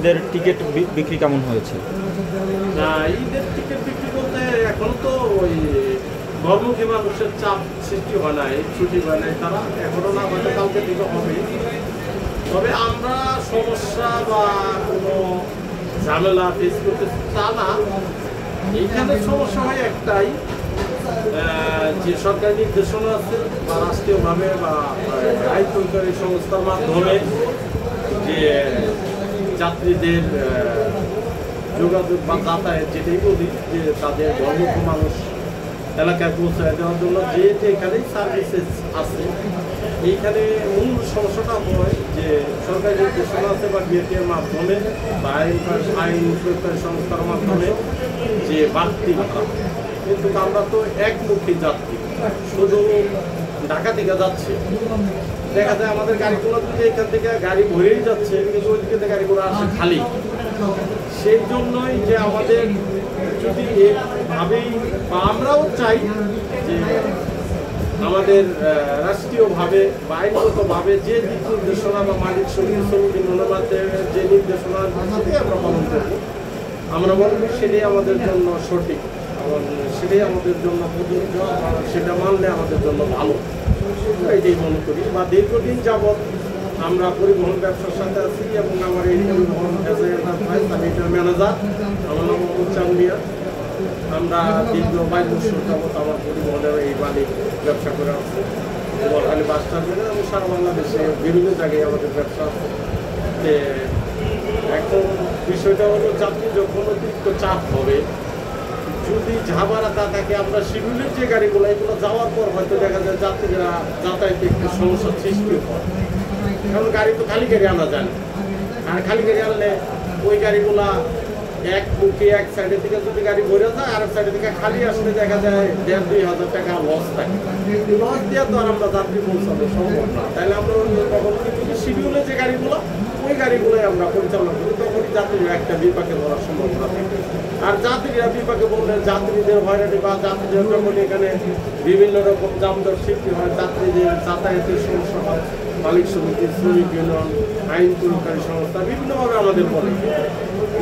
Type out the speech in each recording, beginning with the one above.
ঈদের টিকিট বিক্রি কেমন হয়েছে? না, ঈদের টিকিট বিক্রি বলতে এখন তো ওই কর্মমুখী মানুষের চাপ সৃষ্টি হয় নাই, ছুটি হয় নাই, তারা এখনো না হয়তো কালকে থেকে হবে। তবে আমরা সমস্যা বা কোনো ঝামেলা ফেস করতে তা না। এইখানে সমস্যা হয় একটাই, যে সরকারি নির্দেশনা আছে বা রাষ্ট্রীয়ভাবে বা আইন প্রয়োগকারী সংস্থার মাধ্যমে যে যাত্রীদের যোগাযোগ বা যাতায়াত, যেটাই বলি যে তাদের কর্মমুখী মানুষ এলাকায় পৌঁছায় দেওয়ার জন্য যে এখানেই সার্ভিসেস আছে, এইখানে মূল সমস্যাটা হয় যে সরকারি নির্দেশনা আছে বা বিএটির মাধ্যমে বা আইন প্রয়োগকারী সংস্থার মাধ্যমে যে বাড়তি ভাড়া, কিন্তু আমরা তো একমুখী যাত্রী, শুধু ঢাকা থেকে যাচ্ছে, দেখা যায় আমাদের গাড়িগুলো যদি এখান থেকে গাড়ি ভরেই যাচ্ছে কিন্তু ওই দিকে গাড়িগুলো আসে খালি। সেই জন্যই যে আমাদের যদি এভাবেই বা আমরাও চাই যে আমাদের রাষ্ট্রীয়ভাবে বা আইনগতভাবে যে দিক নির্দেশনা বা মালিক সমিতি শ্রমিক অনুপাতের যে নির্দেশনা সেটাই আমরা পালন করবো। আমরা মনে করি সেটাই আমাদের জন্য সঠিক এবং সেটাই আমাদের জন্য প্রযোজ্য, সেটা মানলে আমাদের জন্য ভালো, এটাই মনে করি। বা দীর্ঘদিন যাবৎ আমরা পরিবহন ব্যবসার সাথে আছি এবং আমার এই পরিবহন আমি এটার ম্যানেজার, আমার নাম মোহাম্মদ চান্দিয়া। আমরা দীর্ঘ 22 বছর যাবৎ আমার পরিবহনের এই মালিক ব্যবসা করে আসছি খালি বাস টার্মিনাল এবং সারা বাংলাদেশে বিভিন্ন জায়গায় আমাদের ব্যবসা আছে। এখন বিষয়টা হলো যাত্রী যখন অতিরিক্ত চাপ হবে, যদি ঝামেলা তা থাকে, আমরা শিডিউলের যে গাড়িগুলো এগুলো যাওয়ার পর হয়তো দেখা যায় যাত্রীরা যাতায়াতে একটু সমস্যার সৃষ্টি হয়, কারণ গাড়ি তো খালি গাড়ি আনা যায় না। আর খালি গাড়ি আনলে ওই গাড়িগুলা এক মুখে এক সাইডের থেকে যদি গাড়ি ভরে যায় আর এক সাইডের থেকে খালি আসলে দেখা যায় 1,500-2,000 টাকা লস থাকে। লস দিয়ে তো আর আমরা যাত্রী পৌঁছানো সম্ভব না। তাহলে আমরা তখন কিন্তু শিডিউলে যে গাড়িগুলো ওই গাড়িগুলোই আমরা পরিচালনা করি, তখনই যাত্রীরা একটা বিপাকে ধরার সম্ভাবনা থাকে। আর যাত্রীরা বিপাকে বললে যাত্রীদের হয়রানি বা যাত্রীদের যখন এখানে বিভিন্ন রকম যানজট সৃষ্টি হয়, যাত্রীদের যাতায়াতের সমস্যা হয়, মালিক সমিতি, শ্রমিক ইউনিয়ন, আইন প্রয়োগকারী সংস্থা বিভিন্নভাবে আমাদের বলে।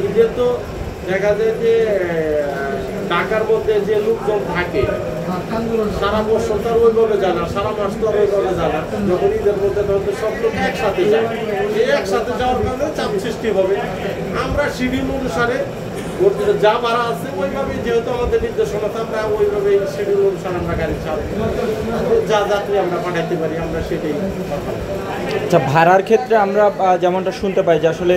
ঈদে তো দেখা যায় যে ঢাকার মধ্যে যে লোকজন থাকে সারা বছর তো আর ওইভাবে যায় না, সারা মাস তো আর ওইভাবে যায় না। যখন ঈদের মধ্যে তখন সব লোক একসাথে যায়, এই একসাথে যাওয়ার কারণে চাপ সৃষ্টি হবে। আমরা শিডিউল অনুসারে যা ভাড়া আছে ওইভাবে, যেহেতু আমাদের নির্দেশনা, আমরা ওইভাবে শিডিউল অনুসারে আমরা গাড়ি চালাবো, যা যাত্রী আমরা পাঠাতে পারি আমরা সেটাই। আচ্ছা, ভাড়ার ক্ষেত্রে আমরা যেমনটা শুনতে পাই যে আসলে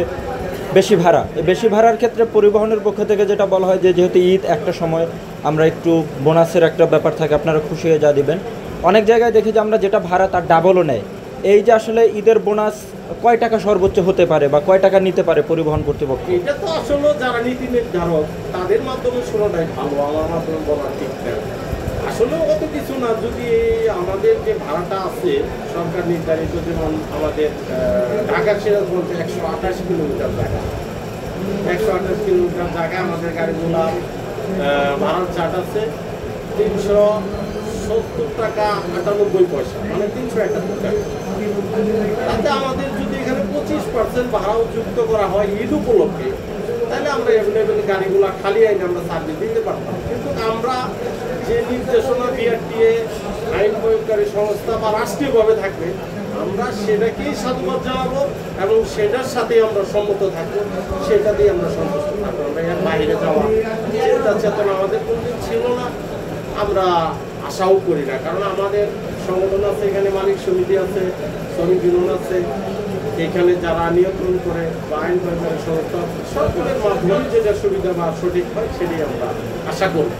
বেশি ভাড়া, এই বেশি ভাড়ার ক্ষেত্রে পরিবহনের পক্ষ থেকে যেটা বলা হয় যে যেহেতু ঈদ একটা সময় আমরা একটু বোনাসের একটা ব্যাপার থাকে, আপনারা খুশি হয়ে যা দিবেন। অনেক জায়গায় দেখি যে আমরা যেটা ভাড়া তার ডাবলও নেয়। এই যে আসলে ঈদের বোনাস কয় টাকা সর্বোচ্চ হতে পারে বা কয় টাকা নিতে পারে পরিবহন কর্তৃপক্ষ? এটা তো আসলে যারা নীতি নির্ধারক তাদের মাধ্যমে শোনাটাই ভালো, আমার মাধ্যমে বলা ঠিক না। আসলে অত কিছু না, যদি আমাদের যে ভাড়াটা আছে সরকার নির্ধারিত, যেমন আমাদের ঢাকা সিরাজগঞ্জ 128 কিলোমিটার জায়গা, 128 কিলোমিটার জায়গায় আমাদের গাড়িগুলা ভাড়ার চার্ট আছে 370 টাকা 98 পয়সা, মানে 371 টাকা। তাতে আমাদের যদি এখানে 25% ভাড়াও যুক্ত করা হয় ঈদ উপলক্ষে, তাহলে আমরা অ্যাভেলেবেল গাড়িগুলো খালি আইনে আমরা সার্ভিস দিতে পারতাম। কিন্তু আমরা যে নির্দেশনা বিআরটিএ, আইন প্রয়োগকারী সংস্থা বা রাষ্ট্রীয়ভাবে থাকবে, আমরা সেটাকেই সাধুবাদ জানাবো এবং সেটার সাথেই আমরা সম্মত থাকবো, সেটা দিয়ে আমরা সন্তুষ্ট থাকবো। আমরা এর বাইরে যাওয়া চিন্তা চেতনা আমাদের কোনোদিন ছিল না, আমরা আশাও করি না। কারণ আমাদের সংগঠন আছে, এখানে মালিক সমিতি আছে, শ্রমিক ইউনিয়ন আছে, এখানে যারা নিয়ন্ত্রণ করে বা আইন প্রয়োগকারী সংস্থা, সকলের মাধ্যমে যেটা সুবিধা বা সঠিক হয় সেটাই আমরা আশা করি।